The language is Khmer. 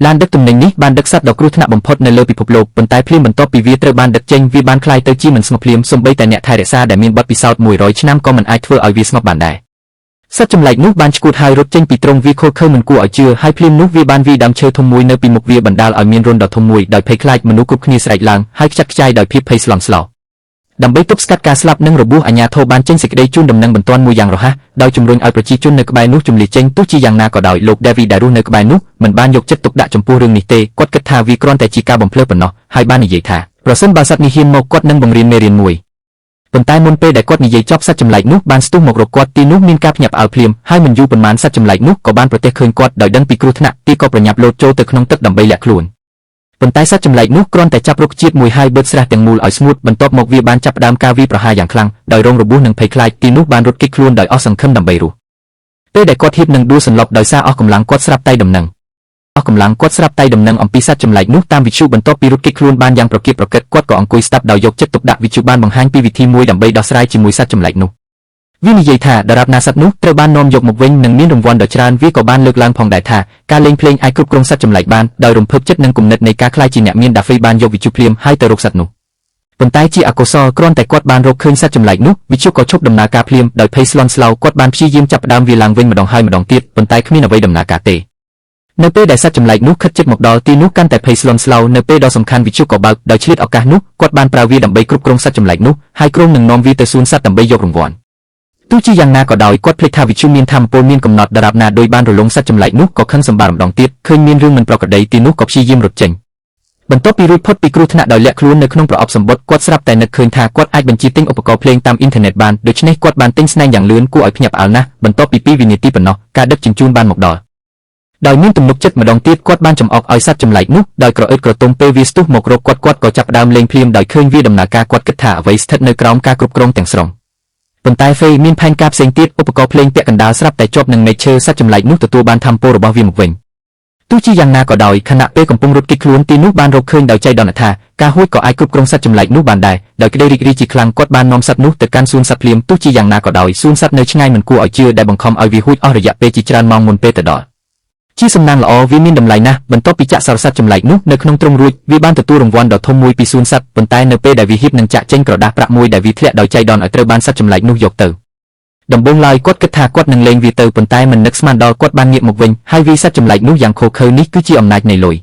ឡានដឹកទំនិញនេះបានដឹកសត្វដ៏គ្រោះថ្នាក់បំផុតនៅលើពិភពលោកប៉ុន្តែភ្លាមបន្ទាប់ពីវាត្រូវបានដឹកចេញវាបានក្លាយទៅជាមិនស្ងប់ភ្លាមសូម្បីតែអ្នកថែរក្សាដែលមានបទពិសោធន៍100ឆ្នាំក៏មិនអាចធ្វើឲ្យវាស្ងប់បានដែរសត្វចម្លែកនោះបានឈួតហើយរត់ចេញពីទ្រុងវាខូចខើមិនគួរឲ្យជឿហើយភ្លាមនោះវាបានវាយដើមឈើធំមួយនៅពីមុខវាបណ្ដាលឲ្យមានរន្ធដ៏ធំមួយដោយភ័យខ្លាចមនុស្សគ្រប់គ្នាស្រែកឡើងហើយខ្ចាត់ខ្ចាយដោយភាពភ័យស្លន់ស្លោដើម្បីទប់ស្កាត់ការស្លាប់និងរបួសអាជ្ញាធរបានចេញសេចក្តីជូនដំណឹងបន្ទាន់មួយយ៉ាងរហ័សដោយជំរុញឲ្យប្រជាជននៅក្បែរនោះជម្លៀសចេញទោះជាយ៉ាងណាក៏ដោយលោក David ដែលរស់នៅក្បែរនោះមិនបានយកចិត្តទុកដាក់ចំពោះរឿងនេះទេគាត់គិតថាវាគ្រាន់តែជាការបំភ្លឺប៉ុណ្ណោះហើយបាននិយាយថាប្រសិនបើសត្វនេះហ៊ានមកគាត់នឹងបង្រៀនមេរៀនមួយប៉ុន្តែមុនពេលដែលគាត់និយាយចប់សត្វចម្លែកនោះបានស្ទុះមករកគាត់ទីនោះមានការភ្ញាក់ផ្អើលភ្លាមហើយមិនយូរប៉ុន្មានសត្វចម្លែកនោះក៏បានប្រទះឃើញគាត់ដោយដឹងពីគ្រោះថ្នាក់ទីក៏ប្រញាប់លោតចូលទៅក្នុងទឹកដើម្បីលាក់ខ្លួនប៉ុន្តែសត្វចម្លែកនោះគ្រាន់តែចាប់រុក្ខជាតិមួយហើយបឺតស្រះទាំងមូលឲ្យស្ងួតបន្ទាប់មកវាបានចាប់ផ្ដើមការវាយប្រហារយ៉ាងខ្លាំងដោយរងរបួសនិងភ័យខ្លាចទីនោះបានរត់គេចខ្លួនដោយអស់សង្ឃឹមដើម្បីរស់ពេលដែលគាត់ហៀបនឹងដួលសន្លប់ដោយសារអស់កម្លាំងគាត់ស្រាប់តែដំណឹងអំពីសត្វចម្លែកនោះតាមវិទ្យុបន្ទាប់ពីរត់គេចខ្លួនបានយ៉ាងប្រកៀកប្រកិតគាត់ក៏អង្គុយស្ដាប់ដោយយកចិត្តទុកដាក់វិទ្យុបានបង្ហាញពីវិធីមួយដើម្បីដោះស្រាយជាមួយសត្វចម្លែកនោះវានិយាយថាដរាបណាសត្វនោះត្រូវបាននាំយកមកវិញនិងមានរង្វាន់ដ៏ច្រើនវាក៏បានលើកឡើងផងដែរថាការលេងភ្លេងអាចគ្រប់គ្រងសត្វចម្លែកបានដោយរំភើបចិត្តនិងគំនិតនៃការខ្លាចជាអ្នកមានដាហ្វេបានយកវិទ្យុភ្លាមហើយទៅរកសត្វនោះប៉ុន្តែជាអកុសលគ្រាន់តែគាត់បានរកឃើញសត្វចម្លែកនោះវិទ្យុក៏ឈប់ដំណើរការភ្លាមដោយភ័យស្លន់ស្លោគាត់បានព្យាយាមចាប់ផ្ដើមវាឡើងវិញម្ដងហើយម្ដងទៀតប៉ុន្តែគ្មានអ្វីដំណើរការទេនៅពេលដែលសត្វចម្លែកនោះខិតជិតមកដល់ទីនោះកាន់តែភ័យស្លន់ស្លោនៅពេលដ៏សំខាន់វិទ្យុក៏បើកដោយឆ្លៀតឱកាសនោះគាត់បានប្រើវាដើម្បីគ្រប់គ្រងសត្វចម្លែកនោះហើយក្រុងនឹងនាំវាទៅសួនសត្វដើម្បីយករង្វាន់ទោះជាយ៉ាងណាក៏ដោយគាត់ភ្លេចថាវិទ្យុមានថាមពលមានកំណត់ដរាបណាដោយបានរលងសត្វចម្លែកនោះក៏ខឹងសម្បារម្ដងទៀតឃើញមានរឿងមិនប្រក្រតីទីនោះក៏ព្យាយាមរត់ចេញបន្ទាប់ពីរួចផុតពីគ្រោះថ្នាក់ដោយលាក់ខ្លួននៅក្នុងប្រអប់សម្បត្តិគាត់ស្រាប់តែនឹកឃើញថាគាត់អាចបញ្ជាទិញឧបករណ៍ភ្លេងតាមអ៊ីនធឺណិតបានដូច្នេះគាត់បានទិញស្នែងយ៉ាងលឿនគួរឲ្យភ្ញាក់ផ្អើលណាស់បន្ទាប់ពី2វិនាទីប៉ុណ្ណោះការដឹកជញ្ជូនបានមកដល់ដោយមានទំនុកចិត្តម្ដងទៀតគាត់បានចំអកឲ្យសត្វចម្លែកនោះដោយក្រអឺតក្រទុំពេលវាស្ទុះមករកគាត់ក៏ចាប់ផ្ដើមលេងភ្លាមដោយឃើញវាដំណើរការគាត់គិតថាអ្វីស្ថិតនៅក្រោមការគ្រប់គ្រងទាំងស្រុងប៉ុន្តែហ្វេមានផែនការផ្សេងទៀតឧបករណ៍ភ្លេងពាក់កណ្ដាលស្រាប់តែជាប់នឹងមែកឈើសត្វចម្លែកនោះទទួលបានថាមពលរបស់វាមកវិញទោះជាយ៉ាងណាក៏ដោយខណៈពេលកំពុងរត់គេចខ្លួនទីនោះបានរកឃើញដោយចៃដន្យថាការហួចក៏អាចគ្រប់គ្រងសត្វចម្លែកនោះបានដែរដោយក្តីរីករាយជាខ្លាំងគាត់បាននាំសត្វនោះទៅកាន់សួនសត្វភ្លាមទោះជាយ៉ាងណាក៏ដោយសួនសត្វនៅឆ្ងាយមិនគួរឲ្យជឿដែលបង្ខំឲ្យវាហួចអស់រយៈពេលជាច្រើនម៉ោងមុនពេលទៅដល់ជាសំណាងល្អវាមានតម្លៃណាស់បន្ទាប់ពីចាក់សរសត្វចម្លែកនោះនៅក្នុងទ្រុងរួចវាបានទទួលរង្វាន់ដ៏ធំមួយពីសួនសត្វប៉ុន្តែនៅពេលដែលវាហៀបនឹងចាក់ចេញក្រដាសប្រាក់មួយដែលវាធ្លាក់ដោយចៃដន្យឲ្យត្រូវបានសត្វចម្លែកនោះយកទៅដំបូងឡើយគាត់គិតថាគាត់នឹងលេងវាទៅប៉ុន្តែមិននឹកស្មានដល់គាត់បានងាកមកវិញហើយវាសត្វចម្លែកនោះយ៉ាងឃោរឃៅនេះគឺជាអំណាចនៃលុយ